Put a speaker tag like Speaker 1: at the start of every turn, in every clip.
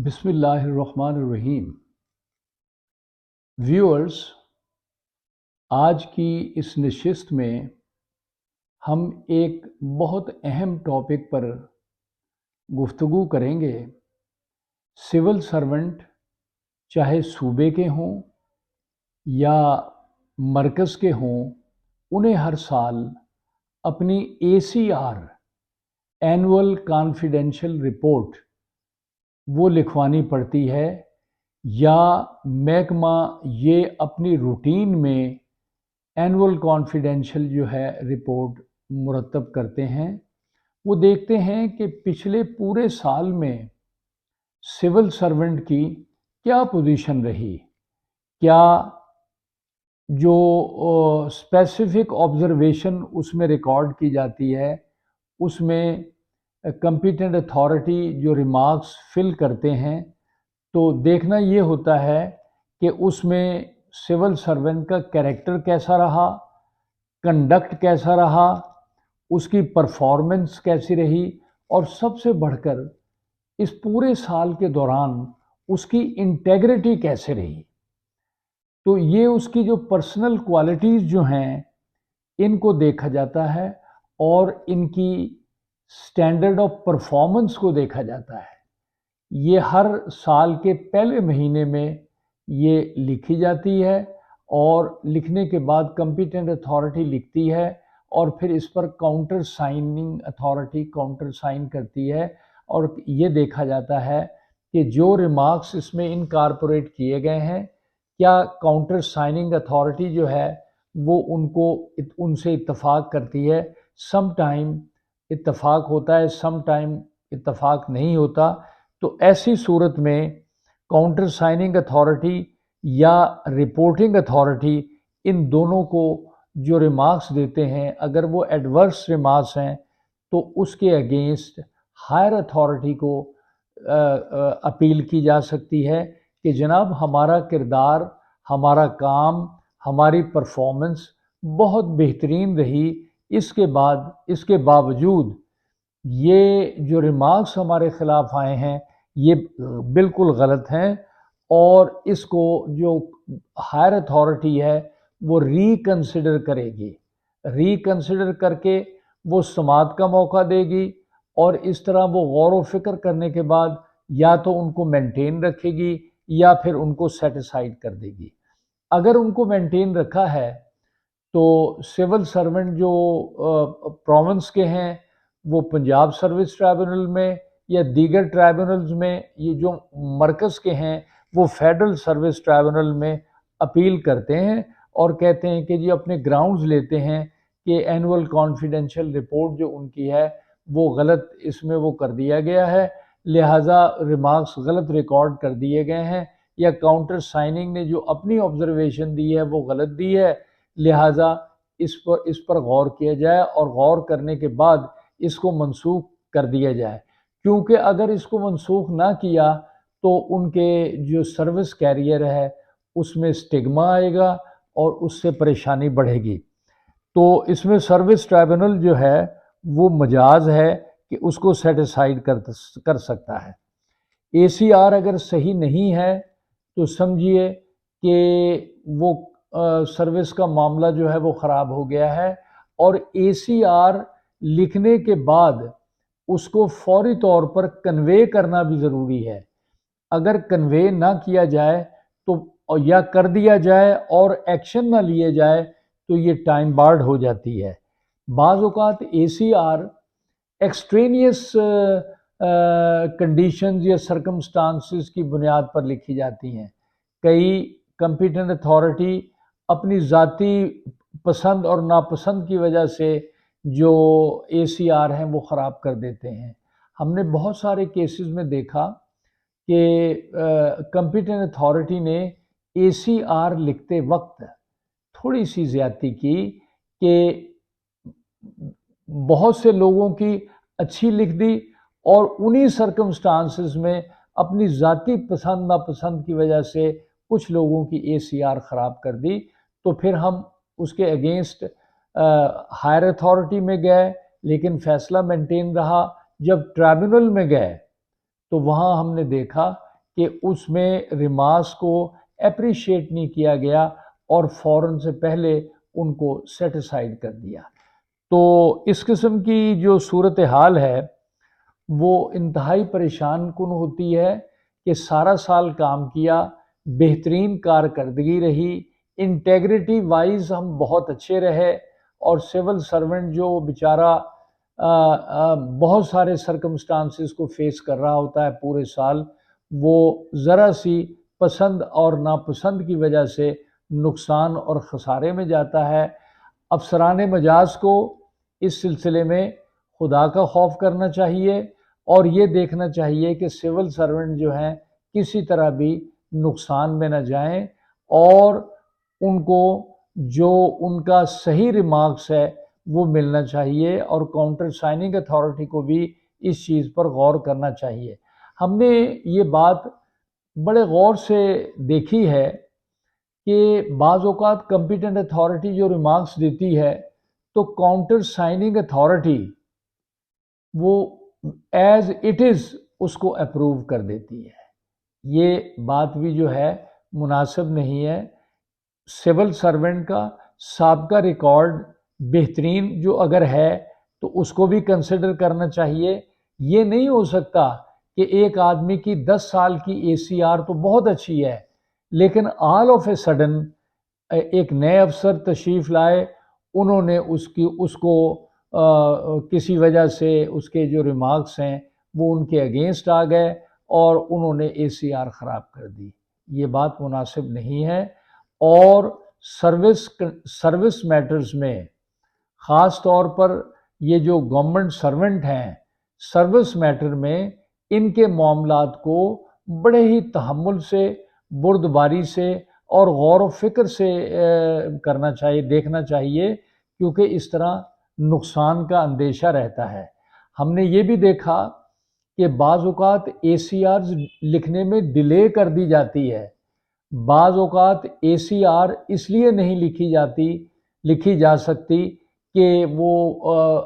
Speaker 1: بسم اللہ الرحمن الرحیم۔ ویورز، آج کی اس نشست میں ہم ایک بہت اہم ٹاپک پر گفتگو کریں گے۔ سول سرونٹ چاہے صوبے کے ہوں یا مرکز کے ہوں، انہیں ہر سال اپنی ACR اینول کانفیڈینشیل رپورٹ وہ لکھوانی پڑتی ہے، یا محکمہ یہ اپنی روٹین میں اینول کانفیڈینشیل جو ہے رپورٹ مرتب کرتے ہیں۔ وہ دیکھتے ہیں کہ پچھلے پورے سال میں سول سرونٹ کی کیا پوزیشن رہی، کیا جو اسپیسیفک آبزرویشن اس میں ریکارڈ کی جاتی ہے، اس میں کمپیٹنٹ اتھارٹی جو ریمارکس فل کرتے ہیں، تو دیکھنا یہ ہوتا ہے کہ اس میں سول سرونٹ کا کیریکٹر کیسا رہا، کنڈکٹ کیسا رہا، اس کی پرفارمنس کیسی رہی، اور سب سے بڑھ کر اس پورے سال کے دوران اس کی انٹیگریٹی کیسے رہی۔ تو یہ اس کی جو پرسنل کوالٹیز جو ہیں ان کو دیکھا جاتا ہے، اور ان کی سٹینڈرڈ آف پرفارمنس کو دیکھا جاتا ہے۔ یہ ہر سال کے پہلے مہینے میں یہ لکھی جاتی ہے، اور لکھنے کے بعد کمپیٹنٹ اتھارٹی لکھتی ہے، اور پھر اس پر counter signing authority counter sign کرتی ہے، اور یہ دیکھا جاتا ہے کہ جو ریمارکس اس میں انکارپوریٹ کیے گئے ہیں، کیا کاؤنٹر سائننگ اتھارٹی جو ہے وہ ان سے اتفاق کرتی ہے۔ سم ٹائم اتفاق ہوتا ہے، سم ٹائم اتفاق نہیں ہوتا۔ تو ایسی صورت میں کاؤنٹر سائننگ اتھارٹی یا رپورٹنگ اتھارٹی ان دونوں کو جو ریمارکس دیتے ہیں، اگر وہ ایڈورس ریمارکس ہیں تو اس کے اگینسٹ ہائر اتھارٹی کو اپیل کی جا سکتی ہے کہ جناب ہمارا کردار، ہمارا کام، ہماری پرفارمنس بہت بہترین رہی، اس کے باوجود یہ جو ریمارکس ہمارے خلاف آئے ہیں یہ بالکل غلط ہیں، اور اس کو جو ہائر اتھارٹی ہے وہ ریکنسیڈر کرے گی، ریکنسیڈر کر کے وہ سماعت کا موقع دے گی، اور اس طرح وہ غور و فکر کرنے کے بعد یا تو ان کو مینٹین رکھے گی یا پھر ان کو سیٹیسفائیڈ کر دے گی۔ اگر ان کو مینٹین رکھا ہے تو سول سرونٹ جو پروونس کے ہیں وہ پنجاب سروس ٹرائبیونل میں یا دیگر ٹرائبیونلز میں، یہ جو مرکز کے ہیں وہ فیڈرل سروس ٹرائبیونل میں اپیل کرتے ہیں، اور کہتے ہیں کہ جی اپنے گراؤنڈز لیتے ہیں کہ اینول کانفیڈینشیل رپورٹ جو ان کی ہے وہ غلط اس میں وہ کر دیا گیا ہے، لہٰذا ریمارکس غلط ریکارڈ کر دیے گئے ہیں، یا کاؤنٹر سائننگ نے جو اپنی آبزرویشن دی ہے وہ غلط دی ہے، لہٰذا اس پر غور کیا جائے، اور غور کرنے کے بعد اس کو منسوخ کر دیا جائے۔ کیونکہ اگر اس کو منسوخ نہ کیا تو ان کے جو سروس کیریئر ہے اس میں سٹگما آئے گا، اور اس سے پریشانی بڑھے گی۔ تو اس میں سروس ٹرائبیونل جو ہے وہ مجاز ہے کہ اس کو سیٹیسفائیڈ کر سکتا ہے۔ ACR اگر صحیح نہیں ہے تو سمجھیے کہ وہ سروس کا معاملہ جو ہے وہ خراب ہو گیا ہے، اور ACR لکھنے کے بعد اس کو فوری طور پر کنوے کرنا بھی ضروری ہے۔ اگر کنوے نہ کیا جائے تو یا کر دیا جائے اور ایکشن نہ لیے جائے تو یہ ٹائم بارڈ ہو جاتی ہے۔ بعض اوقات ACR ایکسٹرینیس کنڈیشنز یا سرکمسٹانسز کی بنیاد پر لکھی جاتی ہیں۔ کئی کمپیٹنٹ اتھارٹی اپنی ذاتی پسند اور ناپسند کی وجہ سے جو ACR ہیں وہ خراب کر دیتے ہیں۔ ہم نے بہت سارے کیسز میں دیکھا کہ کمپیٹنٹ اتھارٹی نے ACR لکھتے وقت تھوڑی سی زیادتی کی کہ بہت سے لوگوں کی اچھی لکھ دی، اور انہی سرکمسٹانسز میں اپنی ذاتی پسند ناپسند کی وجہ سے کچھ لوگوں کی ACR خراب کر دی۔ تو پھر ہم اس کے اگینسٹ ہائر اتھارٹی میں گئے، لیکن فیصلہ مینٹین رہا۔ جب ٹرائبیونل میں گئے تو وہاں ہم نے دیکھا کہ اس میں ریمارکس کو اپریشیٹ نہیں کیا گیا اور فوراً سے پہلے ان کو سیٹ اسائیڈ کر دیا۔ تو اس قسم کی جو صورتحال ہے وہ انتہائی پریشان کن ہوتی ہے کہ سارا سال کام کیا، بہترین کارکردگی رہی، انٹیگریٹی وائز ہم بہت اچھے رہے، اور سول سرونٹ جو بیچارہ بہت سارے سرکمسٹانسز کو فیس کر رہا ہوتا ہے پورے سال، وہ ذرا سی پسند اور ناپسند کی وجہ سے نقصان اور خسارے میں جاتا ہے۔ افسران مجاز کو اس سلسلے میں خدا کا خوف کرنا چاہیے اور یہ دیکھنا چاہیے کہ سول سرونٹ جو ہیں کسی طرح بھی نقصان میں نہ جائیں، اور ان کو جو ان کا صحیح ریمارکس ہے وہ ملنا چاہیے، اور کاؤنٹر سائننگ اتھارٹی کو بھی اس چیز پر غور کرنا چاہیے۔ ہم نے یہ بات بڑے غور سے دیکھی ہے کہ بعض اوقات کمپیٹنٹ اتھارٹی جو ریمارکس دیتی ہے تو کاؤنٹر سائننگ اتھارٹی وہ ایز اٹ از اس کو اپروو کر دیتی ہے۔ یہ بات بھی جو ہے مناسب نہیں ہے۔ سول سرونٹ کا سابقہ ریکارڈ بہترین جو اگر ہے تو اس کو بھی کنسیڈر کرنا چاہیے۔ یہ نہیں ہو سکتا کہ ایک آدمی کی 10 سال کی اے سی آر تو بہت اچھی ہے، لیکن آل آف اے سڈن ایک نئے افسر تشریف لائے، انہوں نے اس کو کسی وجہ سے اس کے جو ریمارکس ہیں وہ ان کے اگینسٹ آ گئے اور انہوں نے اے سی آر خراب کر دی۔ یہ بات مناسب نہیں ہے، اور سروس میٹرز میں خاص طور پر یہ جو گورنمنٹ سرونٹ ہیں، سروس میٹر میں ان کے معاملات کو بڑے ہی تحمل سے، بردباری سے اور غور و فکر سے کرنا چاہیے، دیکھنا چاہیے، کیونکہ اس طرح نقصان کا اندیشہ رہتا ہے۔ ہم نے یہ بھی دیکھا کہ بعض اوقات اے سی آرز لکھنے میں ڈیلے کر دی جاتی ہے، بعض اوقات اے سی آر اس لیے نہیں لکھی جا سکتی کہ وہ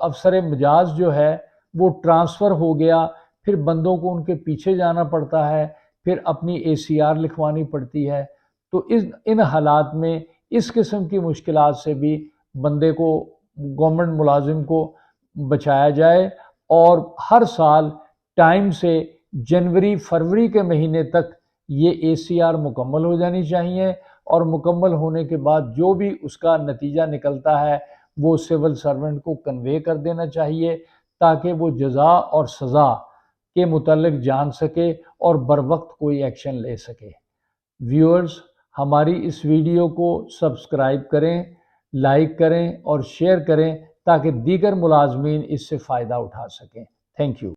Speaker 1: افسر مجاز جو ہے وہ ٹرانسفر ہو گیا، پھر بندوں کو ان کے پیچھے جانا پڑتا ہے، پھر اپنی اے سی آر لکھوانی پڑتی ہے۔ تو ان حالات میں اس قسم کی مشکلات سے بھی بندے کو، گورنمنٹ ملازم کو بچایا جائے، اور ہر سال ٹائم سے جنوری فروری کے مہینے تک یہ اے سی آر مکمل ہو جانی چاہیے، اور مکمل ہونے کے بعد جو بھی اس کا نتیجہ نکلتا ہے وہ سول سرونٹ کو کنوے کر دینا چاہیے، تاکہ وہ جزا اور سزا کے متعلق جان سکے اور بروقت کوئی ایکشن لے سکے۔ ویورز، ہماری اس ویڈیو کو سبسکرائب کریں، لائک کریں اور شیئر کریں تاکہ دیگر ملازمین اس سے فائدہ اٹھا سکیں۔ Thank you.